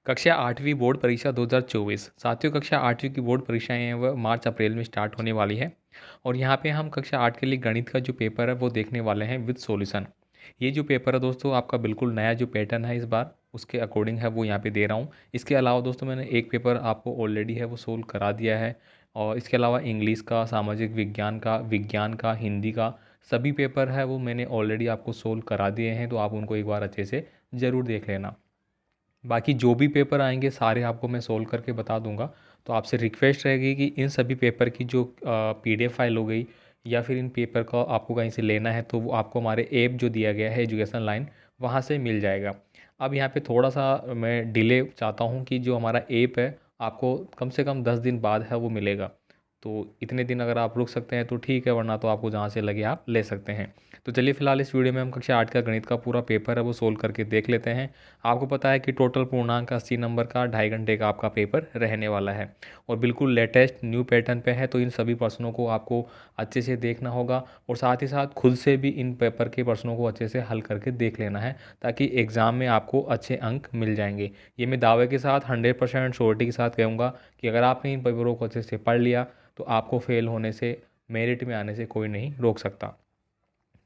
कक्षा 8वीं बोर्ड परीक्षा 2024। साथियों, कक्षा 8वीं की बोर्ड परीक्षाएं हैं वह मार्च अप्रैल में स्टार्ट होने वाली है। और यहाँ पे हम कक्षा 8 के लिए गणित का जो पेपर है वो देखने वाले हैं विद सॉल्यूशन। ये जो पेपर है दोस्तों, आपका बिल्कुल नया जो पैटर्न है इस बार उसके अकॉर्डिंग है वो यहाँ पे दे रहा हूँ। इसके अलावा दोस्तों मैंने एक पेपर आपको ऑलरेडी है वो सोल्व करा दिया है। और इसके अलावा इंग्लिश का, सामाजिक विज्ञान का, हिंदी का सभी पेपर है वो मैंने ऑलरेडी आपको सोल्व करा दिए हैं, तो आप उनको एक बार अच्छे से ज़रूर देख लेना। बाकी जो भी पेपर आएंगे सारे आपको मैं सोल्व करके बता दूंगा। तो आपसे रिक्वेस्ट रहेगी कि इन सभी पेपर की जो पीडीएफ फाइल हो गई या फिर इन पेपर का आपको कहीं से लेना है तो वो आपको हमारे ऐप जो दिया गया है एजुकेशन लाइन, वहाँ से मिल जाएगा। अब यहाँ पे थोड़ा सा मैं डिले चाहता हूँ कि जो हमारा ऐप है आपको कम से कम 10 दिन बाद है वो मिलेगा। तो इतने दिन अगर आप रुक सकते हैं तो ठीक है, वरना तो आपको जहाँ से लगे आप ले सकते हैं। तो चलिए फिलहाल इस वीडियो में हम कक्षा 8 का गणित का पूरा पेपर है वो सोल्व करके देख लेते हैं। आपको पता है कि टोटल पूर्णांक 80 नंबर का 2.5 घंटे का आपका पेपर रहने वाला है और बिल्कुल लेटेस्ट न्यू पैटर्न पे है। तो इन सभी प्रश्नों को आपको अच्छे से देखना होगा और साथ ही साथ खुद से भी इन पेपर के प्रश्नों को अच्छे से हल करके देख लेना है, ताकि एग्ज़ाम में आपको अच्छे अंक मिल जाएंगे। ये मैं दावे के साथ 100% श्योरिटी के साथ कहूँगा कि अगर आपने इन पेपरों को अच्छे से पढ़ लिया तो आपको फेल होने से, मेरिट में आने से कोई नहीं रोक सकता।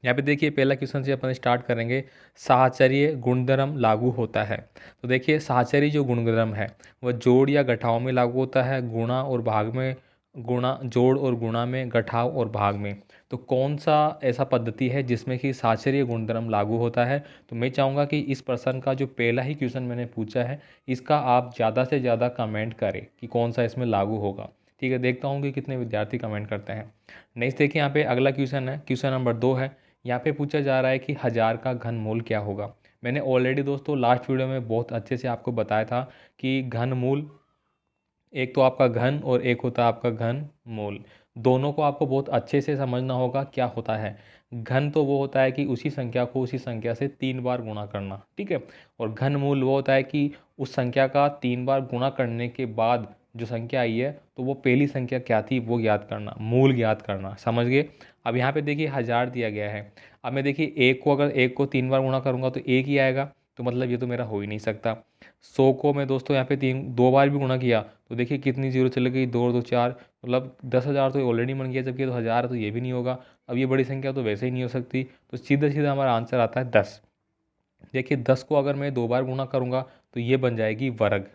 यहाँ पे देखिए पहला क्वेश्चन से अपन स्टार्ट करेंगे। साहचर्य गुणधर्म लागू होता है। तो देखिए साहचर्य जो गुणधर्म है वह जोड़ या घटाव में लागू होता है, गुणा और भाग में, गुणा जोड़ और गुणा में, घटाव और भाग में। तो कौन सा ऐसा पद्धति है जिसमें कि साहचर्य गुणधर्म लागू होता है? तो मैं चाहूँगा कि इस प्रश्न का जो पहला ही क्वेश्चन मैंने पूछा है इसका आप ज़्यादा से ज़्यादा कमेंट करें कि कौन सा इसमें लागू होगा। ठीक है, देखता हूँ कि कितने विद्यार्थी कमेंट करते हैं। नेक्स्ट देखिए यहाँ पे अगला क्वेश्चन है, क्वेश्चन नंबर 2 है। यहाँ पे पूछा जा रहा है कि 1000 का घनमूल क्या होगा। मैंने ऑलरेडी दोस्तों लास्ट वीडियो में बहुत अच्छे से आपको बताया था कि घनमूल, एक तो आपका घन और एक होता है आपका घन मूल। दोनों को आपको बहुत अच्छे से समझना होगा क्या होता है। घन तो वो होता है कि उसी संख्या को उसी संख्या से 3 बार गुणा करना, ठीक है। और घन मूल वो होता है कि उस संख्या का 3 बार गुणा करने के बाद जो संख्या आई है तो वो पहली संख्या क्या थी वो ज्ञात करना, मूल ज्ञात करना। समझ गए? अब यहाँ पे देखिए 1000 दिया गया है। अब मैं देखिए एक को, अगर एक को 3 बार गुणा करूँगा तो एक ही आएगा, तो मतलब ये तो मेरा हो ही नहीं सकता। 100 को मैं दोस्तों यहाँ पे 2 बार भी गुणा किया तो देखिए कितनी जीरो चली गई, 2 और 2 4, मतलब 10,000 तो ऑलरेडी बन गया, जबकि तो 1000 है तो ये भी नहीं होगा। अब ये बड़ी संख्या तो वैसे ही नहीं हो सकती, तो सीधा सीधा हमारा आंसर आता है 10। देखिए 10 को अगर मैं 2 बार गुणा करूँगा तो ये बन जाएगी वर्ग,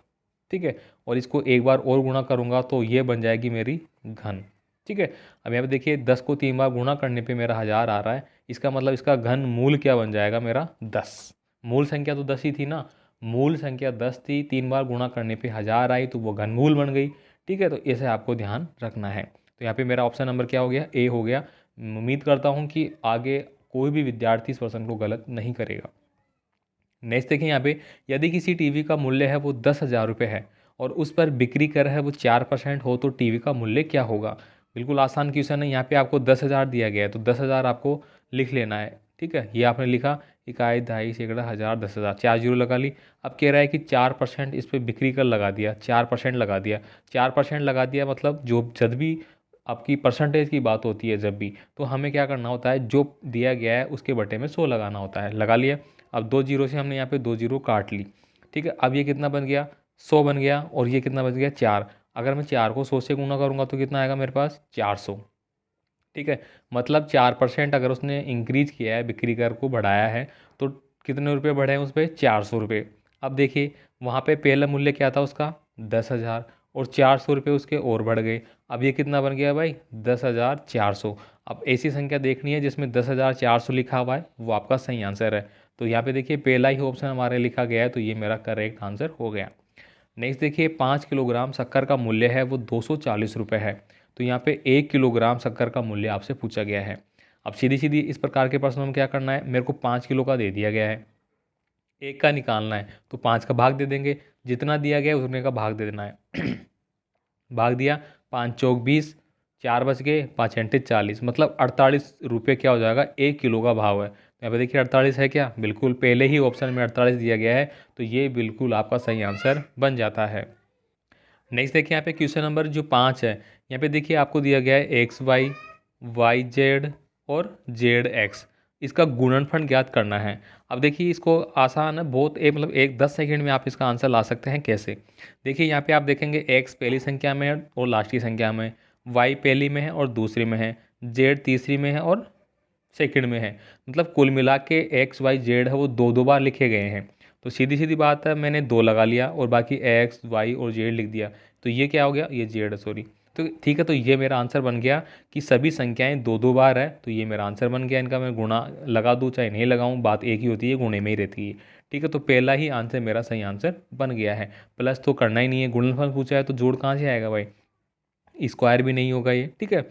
ठीक है। और इसको एक बार और गुणा करूँगा तो ये बन जाएगी मेरी घन, ठीक है। अब यहाँ पे देखिए 10 को 3 बार गुणा करने पे मेरा 1000 आ रहा है, इसका मतलब इसका घन मूल क्या बन जाएगा मेरा 10। मूल संख्या तो 10 ही थी ना, मूल संख्या 10 थी, 3 बार गुणा करने पे 1000 आई तो वो घनमूल बन गई, ठीक है। तो इसे आपको ध्यान रखना है। तो यहाँ पे मेरा ऑप्शन नंबर क्या हो गया, ए हो गया। उम्मीद करता हूँ कि आगे कोई भी विद्यार्थी इस प्रश्न को गलत नहीं करेगा। नेक्स्ट देखिए यहाँ पे, यदि किसी टीवी का मूल्य है वो 10,000 रुपये है और उस पर बिक्री कर है वो 4% हो तो टीवी का मूल्य क्या होगा। बिल्कुल आसान क्वेश्चन है। यहाँ पे आपको 10,000 दिया गया है तो 10,000 आपको लिख लेना है, ठीक है। ये आपने लिखा, इकाई, दहाई, सैकड़ा, हज़ार, 10,000, 4 जीरो लगा ली। अब कह रहा है कि 4% इस पर बिक्री कर लगा दिया, 4% लगा दिया। 4% लगा दिया मतलब जो जब भी आपकी परसेंटेज की बात होती है जब भी, तो हमें क्या करना होता है, जो दिया गया है उसके बटे में 100 लगाना होता है। लगा लिया। अब 2 जीरो से हमने यहाँ पे 2 जीरो काट ली, ठीक है। अब ये कितना बन गया, 100 बन गया। और ये कितना बन गया, 4। अगर मैं 4 को 100 से गुणा करूँगा तो कितना आएगा मेरे पास, 400, ठीक है। मतलब 4% अगर उसने इंक्रीज किया है, बिक्री कर को बढ़ाया है, तो कितने रुपये बढ़े हैं उस पर, 400 रुपये। अब देखिए वहाँ पे पहला मूल्य क्या था उसका, 10,000, और 400 रुपये उसके और बढ़ गए। अब ये कितना बन गया भाई, 10,400। अब ऐसी संख्या देखनी है जिसमें 10,400 लिखा हुआ है, वो आपका सही आंसर है। तो यहाँ पे देखिए पहला ही ऑप्शन हमारे लिखा गया है, तो ये मेरा करेक्ट आंसर हो गया। नेक्स्ट देखिए 5 किलोग्राम शक्कर का मूल्य है वो 240 रुपये है। तो यहाँ पे 1 किलोग्राम शक्कर का मूल्य आपसे पूछा गया है। अब सीधी सीधी इस प्रकार के प्रश्नों में क्या करना है, मेरे को 5 किलो का दे दिया गया है, एक का निकालना है तो 5 का भाग दे देंगे, जितना दिया गया है उतने का भाग दे देना है। भाग दिया, 5 चौक 20, 4 बच गए, 5 घंटे 40, मतलब 48 रुपये क्या हो जाएगा, 1 किलो का भाव है। तो यहाँ पे देखिए 48 है क्या, बिल्कुल पहले ही ऑप्शन में 48 दिया गया है, तो ये बिल्कुल आपका सही आंसर बन जाता है। नेक्स्ट देखिए यहाँ पे क्वेश्चन नंबर जो 5 है, यहाँ पे देखिए आपको दिया गया है एक्स वाई, वाई जेड और जेड एक्स, इसका गुणनफल ज्ञात करना है। अब देखिए इसको आसान है बहुत, एक मतलब एक 10 सेकंड में आप इसका आंसर ला सकते हैं। कैसे? देखिए यहाँ पे आप देखेंगे एक्स पहली संख्या में है और लास्ट की संख्या में, वाई पहली में है और दूसरी में है, जेड तीसरी में है और सेकंड में है। मतलब कुल मिला के एक्स वाई जेड है वो दो दो बार लिखे गए हैं। तो सीधी सीधी बात है, मैंने दो लगा लिया और बाकी एक्स वाई और जेड लिख दिया। तो ये क्या हो गया? ये जेड है, सॉरी। तो ठीक है, तो ये मेरा आंसर बन गया कि सभी संख्याएं दो दो बार है। तो ये मेरा आंसर बन गया। इनका मैं गुणा लगा दूँ चाहे नहीं लगाऊँ, बात एक ही होती है, गुणे में ही रहती है। ठीक है, तो पहला ही आंसर मेरा सही आंसर बन गया है। प्लस तो करना ही नहीं है, गुणनफल पूछा है तो जोड़ कहाँ से आएगा भाई? स्क्वायर भी नहीं होगा ये। ठीक है,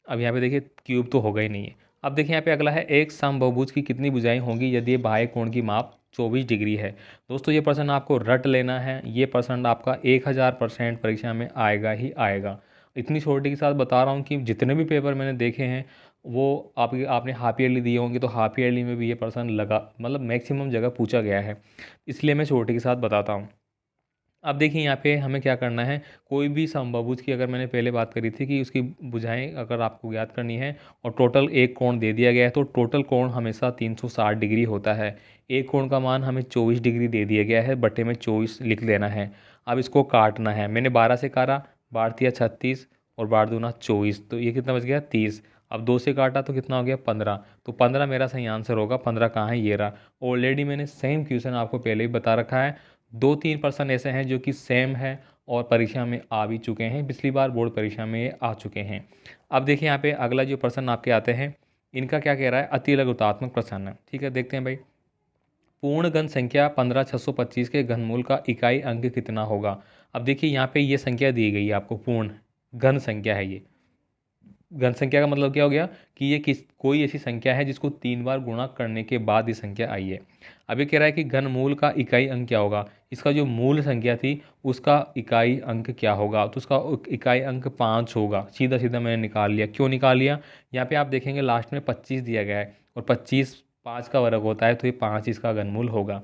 अब यहाँ पे देखिए क्यूब तो होगा ही नहीं है। अब देखिए यहाँ पे अगला है, एक समबाहुभुज की कितनी भुजाएं होंगी यदि बाह्य कोण की माप 24 डिग्री है। दोस्तों ये प्रश्न आपको रट लेना है, ये प्रश्न आपका 1000% परीक्षा में आएगा ही आएगा। इतनी छोटी के साथ बता रहा हूँ कि जितने भी पेपर मैंने देखे हैं वो आपने हाफ ईयरली दिए होंगे, तो हाफ ईयरली में भी ये प्रश्न लगा, मतलब मैक्सिमम जगह पूछा गया है, इसलिए मैं छोटी के साथ बताता हूँ। अब देखिए यहाँ पे हमें क्या करना है, कोई भी समबाहुभुज की, अगर मैंने पहले बात करी थी कि उसकी भुजाएं अगर आपको ज्ञात करनी है और टोटल एक कोण दे दिया गया है, तो टोटल कोण हमेशा 360 डिग्री होता है। एक कोण का मान हमें 24 डिग्री दे दिया गया है, बटे में 24 लिख लेना है। अब इसको काटना है, मैंने 12 से काटा, 12 36 और 12 दूना 24, तो ये कितना बच गया? 30। अब 2 से काटा तो कितना हो गया? 15। तो 15 मेरा सही आंसर होगा। 15 कहाँ है? ये रहा। ऑलरेडी मैंने सेम क्वेश्चन आपको पहले ही बता रखा है। 2-3 पर्सन ऐसे हैं जो कि सेम है और परीक्षा में आ भी चुके हैं, पिछली बार बोर्ड परीक्षा में ये आ चुके हैं। अब देखिए यहाँ पे अगला जो प्रश्न आपके आते हैं, इनका क्या कह रहा है? अति लघुतात्मक प्रश्न है। ठीक है, देखते हैं भाई। पूर्ण घन संख्या 15625 के घनमूल का इकाई अंक कितना होगा? अब देखिए यहाँ पे ये संख्या दी गई है आपको, पूर्ण घन संख्या है ये। घन संख्या का मतलब क्या हो गया कि ये कोई ऐसी संख्या है जिसको 3 बार गुणा करने के बाद ये संख्या आई है। अभी कह रहा है कि घनमूल का इकाई अंक क्या होगा। इसका जो मूल संख्या थी उसका इकाई अंक क्या होगा, तो उसका इकाई अंक 5 होगा। सीधा सीधा मैंने निकाल लिया। क्यों निकाल लिया? यहाँ पे आप देखेंगे लास्ट में 25 दिया गया है और 25 5 का वर्ग होता है, तो ये 5 इसका घनमूल होगा।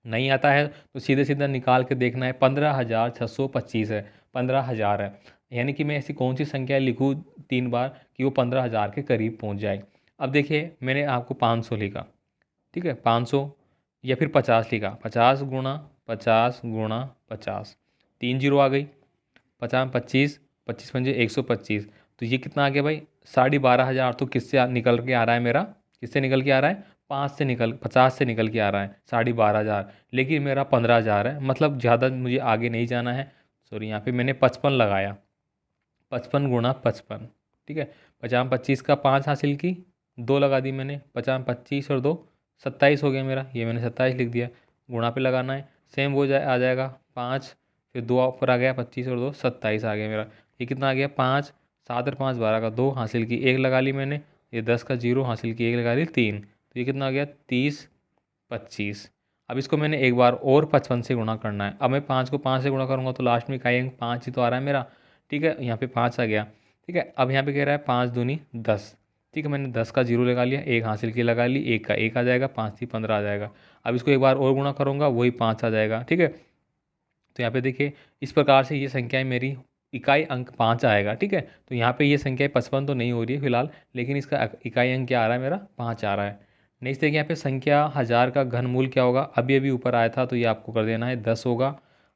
नहीं आता है तो सीधे सीधा निकाल के देखना है। 15,625 है, 15,000 है, यानी कि मैं ऐसी कौन सी संख्या लिखूँ 3 बार कि वो 15,000 के करीब पहुंच जाए। अब देखिए मैंने आपको 500 लिखा, ठीक है, 500 या फिर 50 लिखा, 50 गुणा 50 गुणा 50, 3 जीरो आ गई। 50 25, 25 पंजे 125, तो ये कितना आ गया भाई? 12,500। तो किससे निकल के आ रहा है मेरा? किससे निकल के आ रहा है? 5 से निकल 50 से निकल के आ रहा है 12,500, लेकिन मेरा 15,000 है, मतलब ज़्यादा मुझे आगे नहीं जाना है। सॉरी, यहाँ पे मैंने 55 लगाया, 55 गुणा 55, ठीक है। 50 25 का 5 हासिल की, 2 लगा दी मैंने, 50 25 और 2 27 हो गया मेरा, ये मैंने 27 लिख दिया। गुणा पे लगाना है, सेम हो जाए आ जाएगा 5, फिर 2 ऊपर आ गया, 25 और 2 27 आ गया मेरा। ये कितना आ गया? 5 7 और 5 12 का 2 हासिल की, 1 लगा ली मैंने। ये 10 का 0 हासिल की, 1 लगा ली 3, तो ये कितना आ गया? 30 25। अब इसको मैंने एक बार और 55 से गुणा करना है। अब मैं 5 को 5 से गुणा करूँगा तो लास्ट में इकाई अंक 5 ही तो आ रहा है मेरा, ठीक है। यहाँ पे 5 आ गया, ठीक है। अब यहाँ पे कह रहा है 5 दूनी 10, ठीक है। मैंने 10 का 0 लगा लिया, 1 हासिल की लगा ली, 1 का 1 आ जाएगा, 5 थी 15 आ जाएगा। अब इसको एक बार और गुणा करूँगा, वही 5 आ जाएगा, ठीक है। तो यहाँ पे देखिए इस प्रकार से ये संख्याएं मेरी इकाई अंक 5 आएगा, ठीक है। तो यहाँ पे ये संख्या 55 तो नहीं हो रही है फिलहाल, लेकिन इसका इकाई अंक क्या आ रहा है मेरा? 5 आ रहा है। नेक्स्ट देखिए यहाँ पे संख्या 1000 का घनमूल क्या होगा। अभी अभी ऊपर आया था तो ये आपको कर देना है 10 होगा।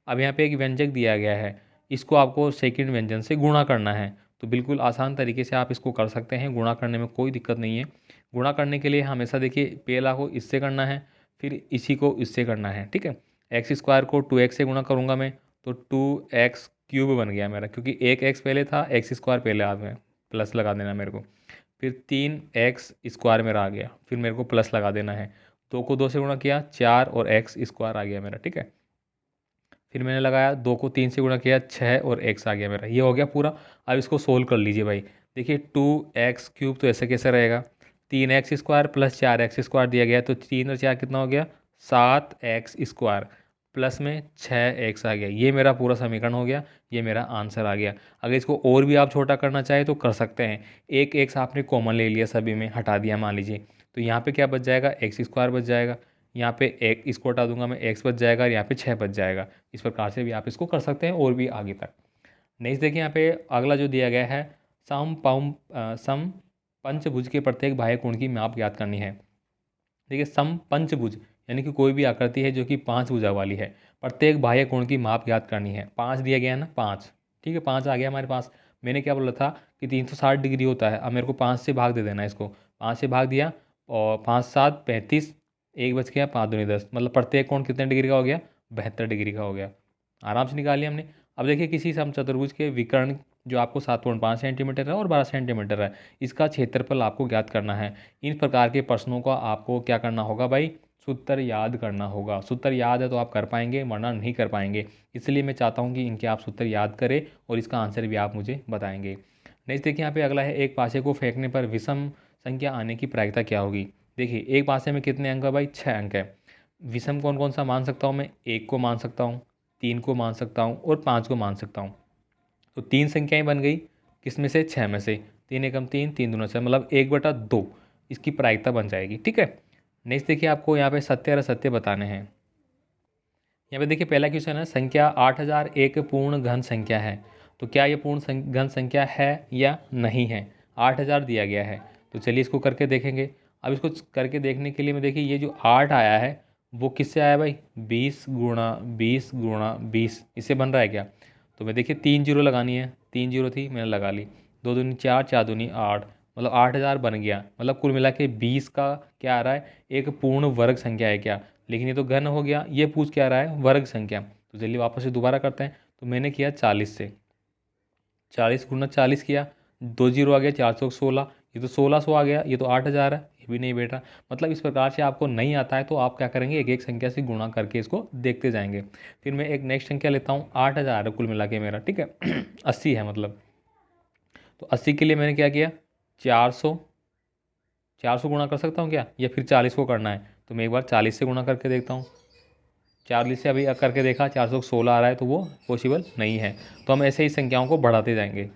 अब यहाँ पे एक व्यंजक दिया गया है, इसको आपको सेकंड व्यंजन से गुणा करना है। तो बिल्कुल आसान तरीके से आप इसको कर सकते हैं, गुणा करने में कोई दिक्कत नहीं है। गुणा करने के लिए हमेशा देखिए पहला को इससे करना है, फिर इसी को इससे करना है, ठीक है। एक्स स्क्वायर को 2x से गुणा करूँगा मैं, तो 2x क्यूब बन गया मेरा, क्योंकि एक एक्स पहले था, एक्स स्क्वायर पहले आ गया, प्लस लगा देना मेरे को। फिर 3x स्क्वायर मेरा आ गया, फिर मेरे को प्लस लगा देना है। 2 को 2 से गुणा किया 4 और x स्क्वायर आ गया मेरा, ठीक है। फिर मैंने लगाया 2 को 3 से गुणा किया 6 और x आ गया मेरा, ये हो गया पूरा। अब इसको सोल्व कर लीजिए भाई। देखिए 2x क्यूब तो ऐसे कैसे रहेगा? 3x square plus 4x square दिया गया, तो 3 और 4 कितना हो गया? 7x स्क्वायर, प्लस में 6x आ गया। ये मेरा पूरा समीकरण हो गया, ये मेरा आंसर आ गया। अगर इसको और भी आप छोटा करना चाहें तो कर सकते हैं। एक एक्स आपने कॉमन ले लिया, सभी में हटा दिया मान लीजिए, तो यहाँ पे क्या बच जाएगा? एक्स स्क्वायर बच जाएगा। यहाँ पे एक इसको हटा दूंगा मैं, एक्स बच जाएगा और यहाँ पे 6 बच जाएगा। इस प्रकार से भी आप इसको कर सकते हैं और भी आगे तक। नेक्स्ट देखिए यहाँ पे अगला जो दिया गया है, सम पंचभुज के प्रत्येक बाह्य कोण की माप ज्ञात करनी है। देखिए समपंचभुज यानी कि कोई भी आकृति है जो कि 5 भुजा वाली है, प्रत्येक बाह्य कोण की माप ज्ञात करनी है। 5 दिया गया है ना, 5, ठीक है, 5 आ गया हमारे पास। मैंने क्या बोला था कि 360 डिग्री होता है। अब मेरे को 5 से भाग दे देना है इसको, 5 से भाग दिया और 5 7 35, एक बच गया, 5 दूनी 10, मतलब प्रत्येक कोण कितने डिग्री का हो गया, 72 डिग्री का हो गया। आराम से निकाल लिया हमने। अब देखिए किसी समचतुर्भुज के विकर्ण जो आपको 7.5 सेंटीमीटर है और 12 सेंटीमीटर है, इसका क्षेत्रफल आपको ज्ञात करना है। इन प्रकार के प्रश्नों का आपको क्या करना होगा भाई, सूत्र याद करना होगा। सूत्र याद है तो आप कर पाएंगे, वरना नहीं कर पाएंगे। इसलिए मैं चाहता हूँ कि इनके आप सूत्र याद करें और इसका आंसर भी आप मुझे बताएंगे। नेक्स्ट देखिए यहाँ पे अगला है, एक पासे को फेंकने पर विषम संख्या आने की प्रायिकता क्या होगी। देखिए एक पासे में कितने अंक है भाई, 6 अंक है। विषम कौन कौन सा मान सकता हूँ मैं, 1 को मान सकता हूँ, 3 को मान सकता हूँ और 5 को मान सकता हूँ। तो 3 संख्याएं बन गई, किस में से, 6 में से। 3 एकम 3, 3 दूना 6, मतलब 1/2 इसकी प्रायिकता बन जाएगी, ठीक है। नेक्स्ट देखिए आपको यहाँ पे सत्य और असत्य बताने हैं। यहाँ पे देखिए पहला क्वेश्चन है, संख्या 8000 एक पूर्ण घन संख्या है, तो क्या ये पूर्ण घन संख्या है या नहीं है। 8000 दिया गया है, तो चलिए इसको करके देखेंगे। अब इसको करके देखने के लिए मैं देखिए ये जो 8 आया है वो किससे आया भाई, 20 × 20 × 20, इससे बन रहा है क्या। तो मैं देखिए 3 जीरो लगानी है, 3 जीरो थी मैंने लगा ली, 2 दूनी 4, 4 दूनी 8, मतलब 8000 बन गया। मतलब कुल मिला के 20 का क्या आ रहा है, एक पूर्ण वर्ग संख्या है क्या। लेकिन ये तो घन हो गया, ये पूछ क्या रहा है, वर्ग संख्या। तो चलिए वापस से दोबारा करते हैं। तो मैंने किया 40 से, 40 × 40 किया, 2 जीरो आ गया, 416, ये तो 1600 आ गया, ये तो 8000 है, ये भी नहीं बेटा। मतलब इस प्रकार से आपको नहीं आता है तो आप क्या करेंगे, एक एक संख्या से गुणा करके इसको देखते जाएंगे। फिर मैं एक नेक्स्ट संख्या लेता हूँ, 8000 है कुल मिला के मेरा, ठीक है 80 है मतलब। तो 80 के लिए मैंने क्या किया, 400, 400 गुणा कर सकता हूँ क्या, या फिर 40 को करना है। तो मैं एक बार 40 से गुणा करके देखता हूँ। 40 से अभी करके देखा, 416 आ रहा है, तो वो पॉसिबल नहीं है। तो हम ऐसे ही संख्याओं को बढ़ाते जाएंगे।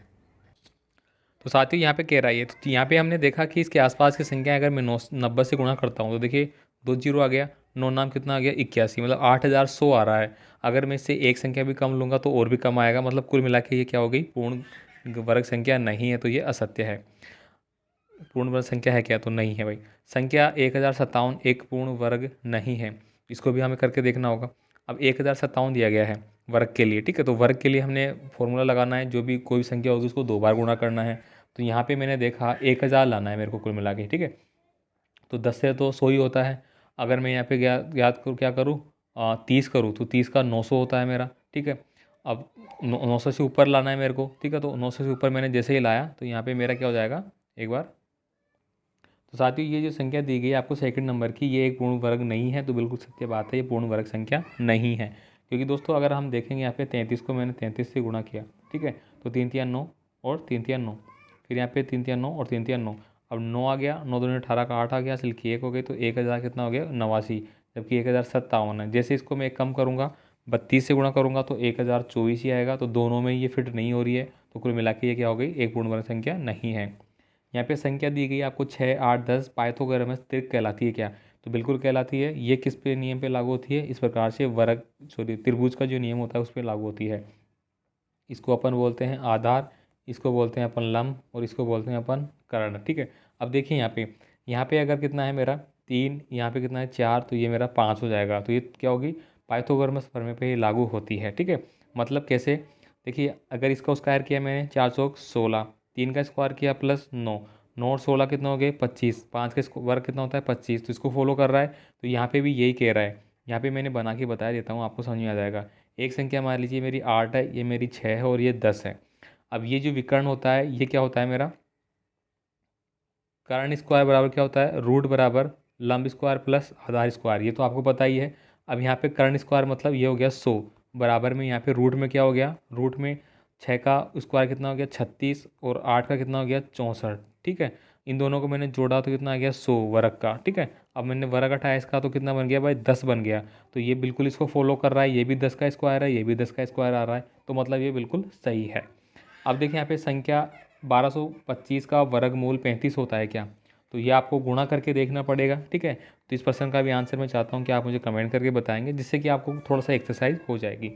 तो साथियों यहाँ पे कह रहा है, तो यहाँ पे हमने देखा कि इसके आसपास की संख्या अगर मैं 90 से गुणा करता हूँ तो देखिए 2 जीरो आ गया, 9 नाम कितना आ गया, 81, मतलब 8100 आ रहा है। अगर मैं इससे एक संख्या भी कम लूँगा तो और भी कम आएगा, मतलब कुल मिला के ये क्या हो गई, पूर्ण वर्ग संख्या नहीं है, तो ये असत्य है। पूर्ण वर्ग संख्या है क्या, तो नहीं है भाई। संख्या 1057 एक पूर्ण वर्ग नहीं है, इसको भी हमें करके देखना होगा। अब 1057 दिया गया है वर्ग के लिए, ठीक है। तो वर्ग के लिए हमने फॉर्मूला लगाना है, जो भी कोई भी संख्या होगी उसको 2 बार गुणा करना है। तो यहाँ पे मैंने देखा 1000 लाना है मेरे को कुल मिला के, ठीक है। तो 10 से तो 100 ही होता है। अगर मैं यहाँ पे याद करूँ, क्या करूँ, 30 करूँ तो 30 का 900 होता है मेरा, ठीक है। अब 900 से ऊपर लाना है मेरे को, ठीक है। तो 900 से ऊपर मैंने जैसे ही लाया तो यहाँ पे मेरा क्या हो जाएगा, एक बार। तो साथियों ये जो संख्या दी गई है आपको सेकंड नंबर की, ये एक पूर्ण वर्ग नहीं है, तो बिल्कुल सत्य बात है, ये पूर्ण वर्ग संख्या नहीं है। क्योंकि दोस्तों अगर हम देखेंगे यहाँ पे 33 को मैंने 33 से गुणा किया, ठीक है। तो 3 3 9 और 3 3 9, फिर यहाँ पे 3 3 9 और 3 3 9। अब 9 आ गया, 9 दूनी 18 का 8 आ गया, असल की 1 हो गई, तो 1000 कितना हो गया, 89, जबकि 1057 है। जैसे इसको मैं कम करूँगा, 32 से गुणा करूँगा तो 1024 ही आएगा। तो दोनों में ये फिट नहीं हो रही है, तो कुल मिला के ये क्या हो गई, एक पूर्ण वर्ग संख्या नहीं है। यहाँ पे संख्या दी गई आपको 6 8 10, पाइथागोरस त्रिक कहलाती है क्या, तो बिल्कुल कहलाती है। ये किस पे नियम पे लागू होती है, इस प्रकार से वर्ग सॉरी त्रिभुज का जो नियम होता है उस पर लागू होती है। इसको अपन बोलते हैं आधार, इसको बोलते हैं अपन लंब और इसको बोलते हैं अपन कर्ण, ठीक है। अब देखिए यहाँ पे अगर कितना है मेरा 3, यहाँ पे कितना है 4, तो ये मेरा 5 हो जाएगा। तो ये क्या होगी, पाइथागोरस प्रमेय पे ये लागू होती है, ठीक है। मतलब कैसे, देखिए अगर इसका स्क्वायर किया मैंने 416, 3 का स्क्वायर किया प्लस 9, 9 और 16 कितना हो गए 25, 5 का वर्ग कितना होता है 25, तो इसको फॉलो कर रहा है। तो यहाँ पे भी यही कह रहा है। यहाँ पे मैंने बना के बता देता हूँ, आपको समझ में आ जाएगा। एक संख्या मान लीजिए मेरी 8 है, ये मेरी 6 है और ये 10 है। अब ये जो विकर्ण होता है ये क्या होता है मेरा, कर्ण स्क्वायर बराबर क्या होता है, रूट बराबर लंब स्क्वायर प्लस आधार स्क्वायर, ये तो आपको पता ही है। अब यहाँ पे कर्ण स्क्वायर मतलब ये हो गया 100, बराबर में यहाँ पे रूट में क्या हो गया, रूट में 6 का स्क्वायर कितना हो गया 36 और 8 का कितना हो गया 64, ठीक है। इन दोनों को मैंने जोड़ा तो कितना आ गया 100 वर्ग का, ठीक है। अब मैंने वर्ग हटाया इसका तो कितना बन गया भाई 10 बन गया। तो ये बिल्कुल इसको फॉलो कर रहा है, ये भी 10 का स्क्वायर है, ये भी 10 का स्क्वायर आ रहा है, तो मतलब ये बिल्कुल सही है। अब देखिए यहाँ पे संख्या 1225 का वर्गमूल 35 होता है क्या, तो ये आपको गुणा करके देखना पड़ेगा, ठीक है। तो इस प्रश्न का भी आंसर मैं चाहता हूँ कि आप मुझे कमेंट करके बताएंगे, जिससे कि आपको थोड़ा सा एक्सरसाइज हो जाएगी।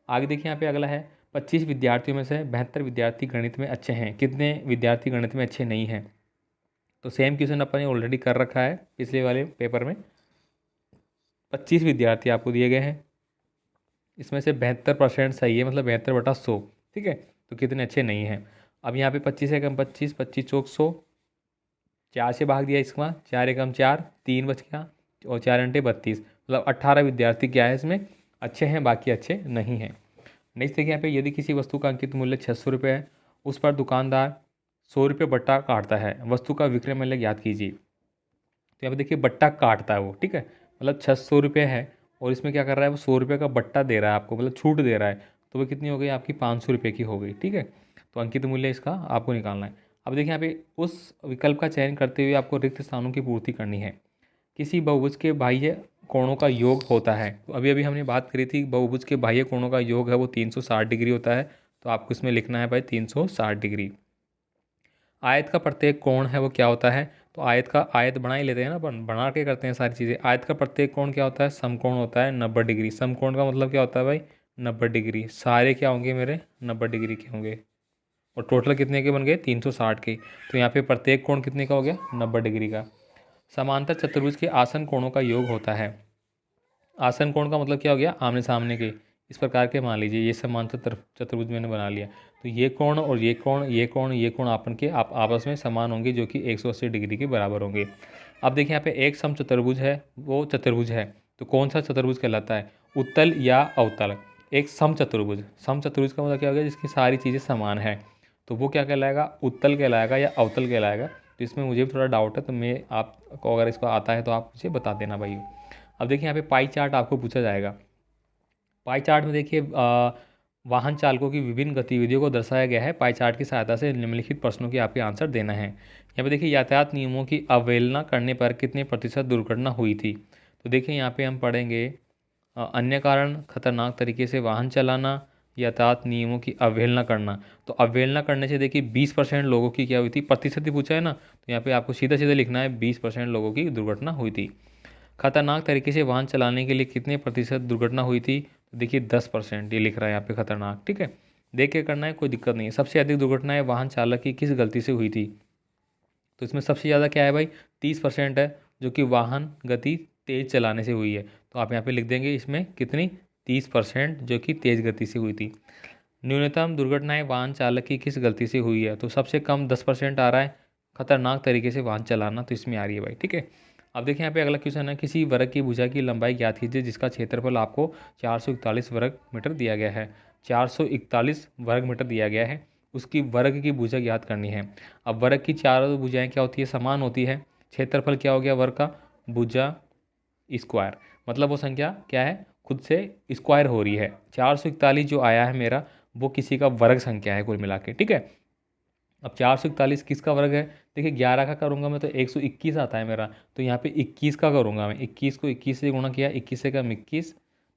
आगे देखिए यहाँ पे अगला है, 25 विद्यार्थियों में से 72 विद्यार्थी गणित में अच्छे हैं, कितने विद्यार्थी गणित में अच्छे नहीं हैं। तो सेम क्वेश्चन अपन ने ऑलरेडी कर रखा है पिछले वाले पेपर में। 25 विद्यार्थी आपको दिए गए हैं, इसमें से 72% सही है, मतलब 72/100। ठीक है, तो कितने अच्छे नहीं हैं। अब यहाँ पे 25 एकम 25, 25 चौक 100, 4 से भाग दिया इसका, 4 एकम 4, 3 बच गया, और 4 अंटे 32, मतलब 18 विद्यार्थी क्या है इसमें अच्छे हैं, बाकी अच्छे नहीं हैं। नेक्स्ट देखिए यहाँ पे, यदि किसी वस्तु का अंकित मूल्य 600 रुपये है, उस पर दुकानदार 100 रुपये बट्टा काटता है, वस्तु का विक्रय मूल्य ज्ञात कीजिए। तो यहाँ पे देखिए बट्टा काटता है वो, ठीक है, मतलब 600 रुपये है और इसमें क्या कर रहा है वो 100 रुपये का बट्टा दे रहा है आपको, मतलब छूट दे रहा है, तो वो कितनी हो गई आपकी 500 रुपये की हो गई। ठीक है, तो अंकित मूल्य इसका आपको निकालना है। अब देखिए यहाँ पे उस विकल्प का चयन करते हुए आपको रिक्त स्थानों की पूर्ति करनी है। किसी बहुभुज के बाह्य कोणों का योग होता है, तो अभी अभी हमने बात करी थी बहुभुज के बाह्य कोणों का योग है वो 360 डिग्री होता है, तो आपको इसमें लिखना है भाई 360 डिग्री। आयत का प्रत्येक कोण है वो क्या होता है, तो आयत का आयत बना ही लेते हैं ना, बना के करते हैं सारी चीज़ें। आयत का प्रत्येक कोण क्या होता है, समकोण होता है 90 डिग्री। समकोण का मतलब क्या होता है भाई 90 डिग्री, सारे क्या होंगे मेरे 90 डिग्री के होंगे, और टोटल कितने के बन गए 360 के। तो यहाँ पे प्रत्येक कोण कितने का हो गया 90 डिग्री का। समांतर चतुर्भुज के आसन कोणों का योग होता है। आसन कोण का मतलब क्या हो गया आमने सामने के, इस प्रकार के मान लीजिए ये समांतर चतुर्भुज मैंने बना लिया, तो ये कोण और ये कोण ये कोण ये कोण आपन के आप आपस में समान होंगे, जो कि 180 डिग्री के बराबर होंगे। अब देखिए यहाँ पे एक सम चतुर्भुज है, वो चतुर्भुज है, तो कौन सा चतुर्भुज कहलाता है, उत्तल या अवतल। एक सम चतुर्भुज का मतलब क्या हो गया जिसकी सारी चीज़ें समान है, तो वो क्या कहलाएगा उत्तल कहलाएगा या अवतल कहलाएगा। तो इसमें मुझे भी थोड़ा डाउट है, तो मैं आपको अगर इसको आता है तो आप मुझे बता देना भाई। अब देखिए यहाँ पे पाई चार्ट आपको पूछा जाएगा। पाई चार्ट में देखिए वाहन चालकों की विभिन्न गतिविधियों को दर्शाया गया है। पाई चार्ट की सहायता से निम्नलिखित प्रश्नों की आपके आंसर देना है। यहाँ पे देखिए यातायात नियमों की अवहेलना करने पर कितने प्रतिशत दुर्घटना हुई थी। तो देखिए यहाँ पे हम पढ़ेंगे अन्य कारण, खतरनाक तरीके से वाहन चलाना, यातायात नियमों की अवहेलना करना। तो अवहेलना करने से देखिए 20% लोगों की क्या हुई थी, प्रतिशत ही पूछा है ना, तो यहाँ पे आपको सीधा सीधा लिखना है 20% लोगों की दुर्घटना हुई थी। खतरनाक तरीके से वाहन चलाने के लिए कितने प्रतिशत दुर्घटना हुई थी, तो देखिए 10%, ये लिख रहा है यहाँ पे खतरनाक। ठीक है, देख के करना है, कोई दिक्कत नहीं है। सबसे अधिक दुर्घटनाएं वाहन चालक की किस गलती से हुई थी, तो इसमें सबसे ज़्यादा क्या है भाई 30% है, जो कि वाहन गति तेज़ चलाने से हुई है। तो आप यहाँ पे लिख देंगे इसमें कितनी 30%, जो कि तेज़ गति से हुई थी। न्यूनतम दुर्घटनाएं वाहन चालक की किस गलती से हुई है, तो सबसे कम 10% आ रहा है खतरनाक तरीके से वाहन चलाना, तो इसमें आ रही है भाई। ठीक है, अब देखिए यहाँ पे अगला क्वेश्चन है, किसी वर्ग की भुजा की लंबाई ज्ञात कीजिए जिसका क्षेत्रफल आपको 441 वर्ग मीटर दिया गया है। 441 वर्ग मीटर दिया गया है, उसकी वर्ग की भुजा ज्ञात करनी है। अब वर्ग की चारों भुजाएं क्या होती है, समान होती है। क्षेत्रफल क्या हो गया वर्ग का, भुजा स्क्वायर, मतलब वो संख्या क्या है खुद से स्क्वायर हो रही है। 441 जो आया है मेरा, वो किसी का वर्ग संख्या है कुल मिला के। ठीक है, अब 441 किसका वर्ग है, देखिए 11 का करूँगा मैं तो 121 आता है मेरा, तो यहाँ पे 21 का करूँगा मैं। 21 को 21 से गुणा किया, 21 से कम 21,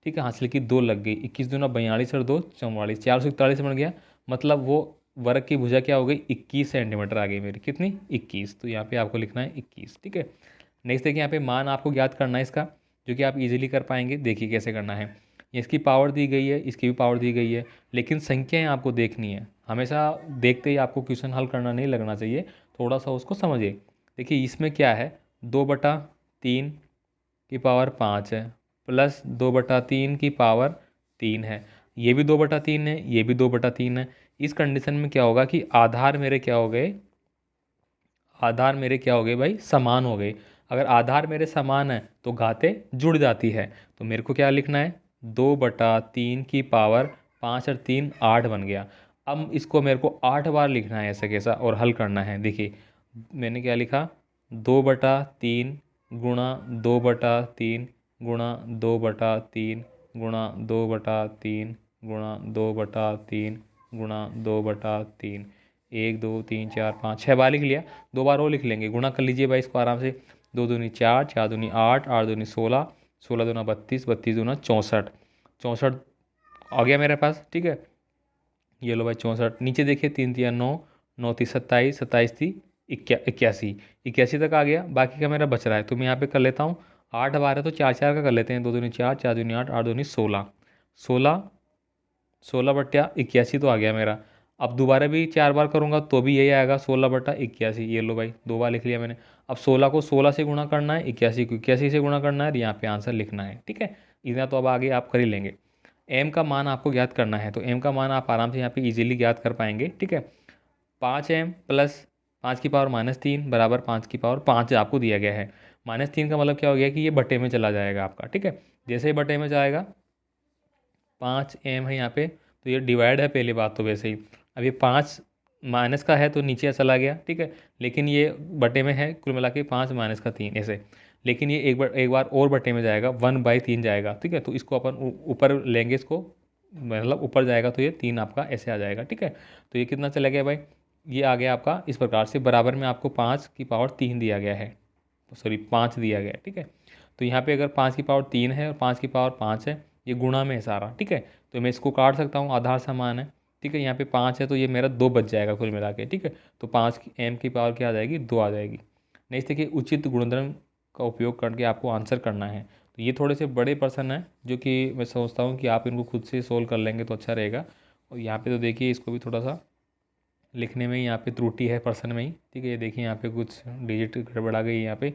ठीक है, हासिल की 2 लग गई, 21 दूना 42 और 2 44, 441 बन गया। मतलब वो वर्ग की भुजा क्या हो गई 21 सेंटीमीटर आ गई मेरी, कितनी 21, तो यहाँ पे आपको लिखना है 21। ठीक है, नेक्स्ट देखिए यहाँ पे मान आपको ज्ञात करना है इसका, जो कि आप इजीली कर पाएंगे। देखिए कैसे करना है, इसकी पावर दी गई है, इसकी भी पावर दी गई है, लेकिन संख्याएं आपको देखनी है। हमेशा देखते ही आपको क्वेश्चन हल करना नहीं लगना चाहिए, थोड़ा सा उसको समझिए। देखिए इसमें क्या है 2/3 की पावर 5 है, प्लस 2/3 की पावर 3 है, ये भी 2/3 है, ये भी 2/3 है। इस कंडीशन में क्या होगा कि आधार मेरे क्या हो गए, आधार मेरे क्या हो गए भाई समान हो गए। अगर आधार मेरे समान है तो घातें जुड़ जाती है, तो मेरे को क्या लिखना है 2/3 की पावर 5 और 3 8 बन गया। अब इसको मेरे को 8 बार लिखना है ऐसा कैसा और हल करना है। देखिए मैंने क्या लिखा 2/3 गुणा 2/3 गुणा 2/3 गुणा 2/3 गुणा 2/3 गुणा 2/3, 1 2 3 4 5 6 बार लिख लिया। 2 बार और लिख लेंगे, गुणा कर लीजिए भाई इसको आराम से। 2 दूनी 4, 4 दूनी 8, 8 दूनी 16, 16 दूना 32, 32 दूना 64, 64 आ गया मेरे पास। ठीक है, ये लो भाई 64। नीचे देखिए 3 3 9, 9 3 27, 27 थी 81, 81 तक आ गया। बाकी का मेरा बच रहा है, तो मैं यहाँ पे कर लेता हूँ 8 बार है तो 4 4 का कर लेते हैं। 2 दूनी 4, 4 दूनी 8, 8 दूनी 16, 16 16/81 तो आ गया मेरा। अब दोबारा भी 4 बार करूँगा तो भी यही आएगा 16/81। ये लो भाई 2 बार लिख लिया मैंने। अब 16 को 16 से गुणा करना है, 81 को 81 से गुणा करना है और यहाँ पे आंसर लिखना है। ठीक है, इतना तो अब आगे आप कर ही लेंगे। एम का मान आपको ज्ञात करना है, तो एम का मान आप आराम से यहाँ पे इजीली ज्ञात कर पाएंगे। ठीक है, 5m प्लस 5 की पावर -3 बराबर 5 की पावर 5 आपको दिया गया है। -3 का मतलब क्या हो गया कि ये बटे में चला जाएगा आपका। ठीक है, जैसे ही बटे में जाएगा 5m है यहाँ पे, तो ये डिवाइड है पहली बात तो वैसे ही। अब ये 5 माइनस का है तो नीचे चला गया। ठीक है, लेकिन ये बटे में है, कुल मिला के 5 - 3 ऐसे। लेकिन ये एक बार और बटे में जाएगा, 1/3 जाएगा। ठीक है, तो इसको अपन ऊपर लेंगे, इसको मतलब ऊपर जाएगा तो ये 3 आपका ऐसे आ जाएगा। ठीक है, तो ये कितना चला गया भाई, ये आ गया आपका इस प्रकार से। बराबर में आपको 5 की पावर 3 दिया गया है, सॉरी 5 दिया गया है। ठीक है, तो यहाँ पे अगर 5 की पावर 3 है और 5 की पावर 5 है, ये गुणा में है सारा। ठीक है, तो मैं इसको काट सकता हूँ, आधार समान है। ठीक है, यहाँ पे 5 है तो ये मेरा 2 बच जाएगा कुल मिला के। ठीक है, तो 5 की पावर क्या आ जाएगी, 2 आ जाएगी। नेक्स्ट देखिए, उचित गुणधर्म का उपयोग करके आपको आंसर करना है। तो ये थोड़े से बड़े प्रश्न हैं जो कि मैं सोचता हूँ कि आप इनको खुद से सोल्व कर लेंगे तो अच्छा रहेगा। और यहाँ पे तो देखिए इसको भी थोड़ा सा लिखने में यहाँ पे त्रुटि है प्रश्न में ही। ठीक है, ये देखिए यहाँ पे कुछ डिजिट गड़बड़ा गई यहाँ पे।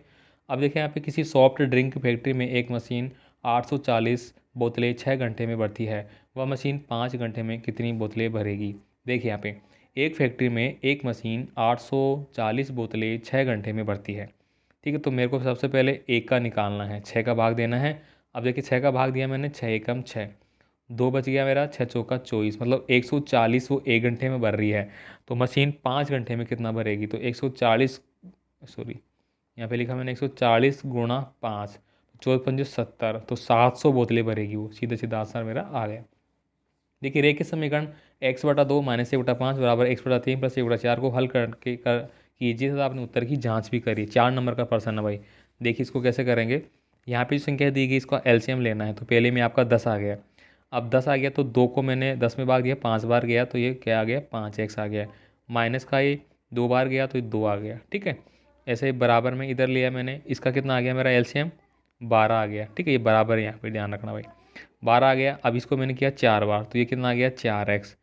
अब देखिए यहाँ पे किसी सॉफ्ट ड्रिंक फैक्ट्री में एक मशीन 840 बोतलें 6 घंटे में भरती है, वह मशीन 5 घंटे में कितनी बोतलें भरेगी। देखिए यहाँ पे एक फैक्ट्री में एक मशीन 840 बोतलें 6 घंटे में भरती है। ठीक है, तो मेरे को सबसे पहले एक का निकालना है, 6 का भाग देना है। अब देखिए 6 का भाग दिया मैंने, 6 × 6 2 बच गया मेरा, 6 × 4 = 24, मतलब 140 वो 1 घंटे में भर रही है। तो मशीन 5 घंटे में कितना भरेगी, तो 140, सॉरी यहाँ पे लिखा मैंने 140 × 5, 4×5 = 70, तो 700 बोतलें भरेगी वो। सीधा सीधा आंसर मेरा आ गया। देखिए रेखीय समीकरण x/2 - 1/5 बराबर x/3 + 1/4 को हल करके कीजिए तथा आपने उत्तर की जांच भी करी। 4 नंबर का प्रश्न है भाई। देखिए इसको कैसे करेंगे, यहाँ पे जो संख्या दी गई इसका एलसीएम लेना है। तो पहले में आपका 10 आ गया, अब 10 आ गया तो 2 को मैंने 10 में भाग दिया, 5 बार गया तो ये क्या आ गया, 5x आ गया। माइनस का ये 2 बार गया तो ये 2 आ गया। ठीक है, ऐसे ही बराबर में इधर लिया मैंने, इसका कितना आ गया मेरा एलसीएम, 12 आ गया। ठीक है, ये बराबर है, यहाँ पे ध्यान रखना भाई, 12 आ गया। अब इसको मैंने किया 4 बार तो ये कितना आ गया, 4x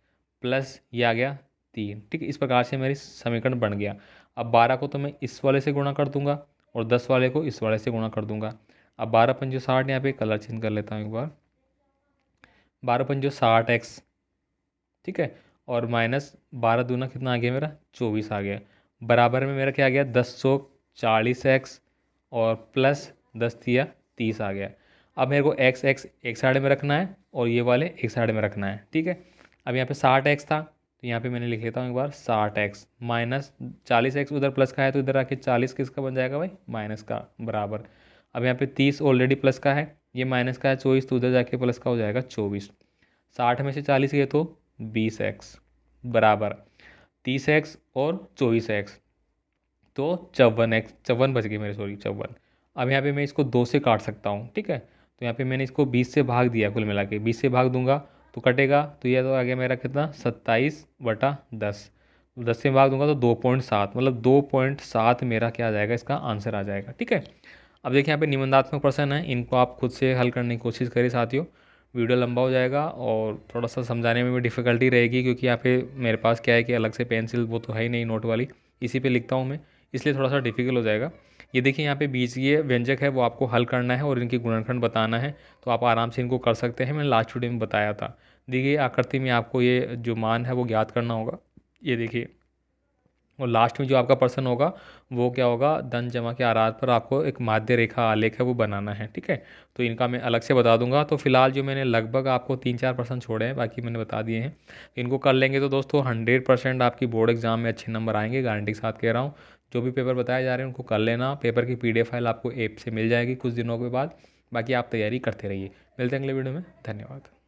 प्लस ये आ गया 3। ठीक है, इस प्रकार से मेरी समीकरण बन गया। अब 12 को तो मैं इस वाले से गुणा कर दूंगा और 10 वाले को इस वाले से गुणा कर दूंगा। अब 12×5 = 60, यहाँ पे कलर चेंज कर लेता हूँ एक बार, 12×5 = 60x। ठीक है, और माइनस 12 दूना कितना आ गया मेरा, 24 आ गया। बराबर में मेरा क्या आ गया, 1040x और प्लस 10×3 = 30 आ गया। अब मेरे को x एक साइड में रखना है और ये वाले एक साइड में रखना है। ठीक है, अब यहाँ पे 60x था तो यहाँ पे मैंने लिख लेता हूँ एक बार 60x माइनस 40x, उधर प्लस का है तो इधर आके 40 किसका बन जाएगा भाई, माइनस का, बराबर। अब यहाँ पे 30 ऑलरेडी प्लस का है, ये माइनस का है 24, तो उधर जाके प्लस का हो जाएगा 24। 60 में से 40 गए तो 20x बराबर 30x और 24x, तो 54x, 54 बच गए मेरे, सॉरी 54। अब यहाँ पे मैं इसको 2 से काट सकता हूँ। ठीक है, तो यहाँ पे मैंने इसको 20 से भाग दिया, कुल मिला के 20 से भाग दूंगा तो कटेगा, तो यह तो आ गया मेरा कितना, 27/10। 10 से भाग दूंगा तो 2.7, मतलब 2.7 मेरा क्या आ जाएगा, इसका आंसर आ जाएगा। ठीक है, अब देखिए यहाँ पे निबंधात्मक प्रश्न है, इनको आप खुद से हल करने की कोशिश करें साथियों। वीडियो लंबा हो जाएगा और थोड़ा सा समझाने में भी डिफ़िकल्टी रहेगी, क्योंकि यहाँ पे मेरे पास क्या है कि अलग से पेंसिल वो तो है ही नहीं नोट वाली, इसी पे लिखता हूँ मैं, इसलिए थोड़ा सा डिफिकल्ट हो जाएगा। ये देखिए यहाँ पे बीजगणितीय व्यंजक है वो आपको हल करना है और इनकी गुणनखंड बताना है, तो आप आराम से इनको कर सकते हैं। मैंने लास्ट वीडियो में बताया था। देखिए आकृति में आपको ये जो मान है वो ज्ञात करना होगा, ये देखिए। और लास्ट में जो आपका प्रश्न होगा वो क्या होगा, धन जमा के आधार पर आपको एक माध्य रेखा आलेख है वो बनाना है। ठीक है, तो इनका मैं अलग से बता दूंगा। तो फिलहाल जो मैंने लगभग आपको 3-4 प्रश्न छोड़े हैं, बाकी मैंने बता दिए हैं। इनको कर लेंगे तो दोस्तों 100% आपकी बोर्ड एग्जाम में अच्छे नंबर आएंगे, गारंटी के साथ कह रहा हूँ। जो भी पेपर बताए जा रहे हैं उनको कर लेना। पेपर की PDF फाइल आपको ऐप से मिल जाएगी कुछ दिनों के बाद। बाकी आप तैयारी करते रहिए। मिलते हैं अगले वीडियो में, धन्यवाद।